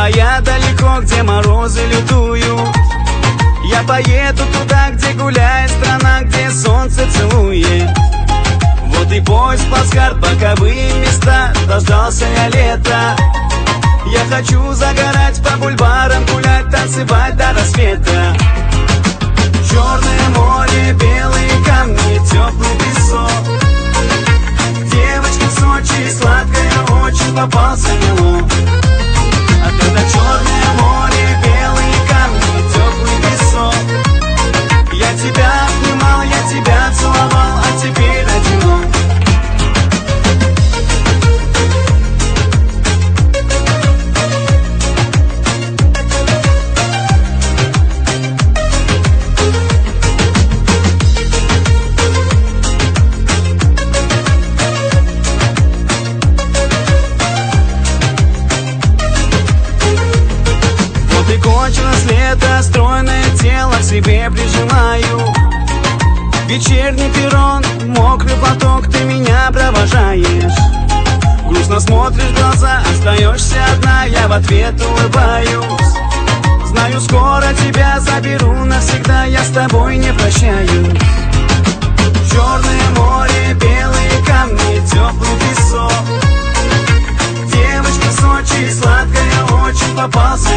я далеко, где морозы лютуют. Я поеду туда, где гуляет страна, где солнце целует. Вот и поезд плацкарт, боковые места, дождался я лета. Я хочу загорать, по бульварам гулять, танцевать до рассвета. Черное море, белые камни, теплый песок. Девочка в Сочи, сладкая очень, попался мелок. А когда черное море, белые камни, теплый песок. Я тебя обнимал, я тебя целовал, а теперь одинок. Кончилось лето, стройное тело к себе прижимаю. Вечерний перрон, мокрый платок, ты меня провожаешь. Грустно смотришь в глаза, остаешься одна, я в ответ улыбаюсь. Знаю, скоро тебя заберу навсегда, я с тобой не прощаюсь. Черное море, белые камни, теплый песок. Девочка в Сочи, сладкая очень, попался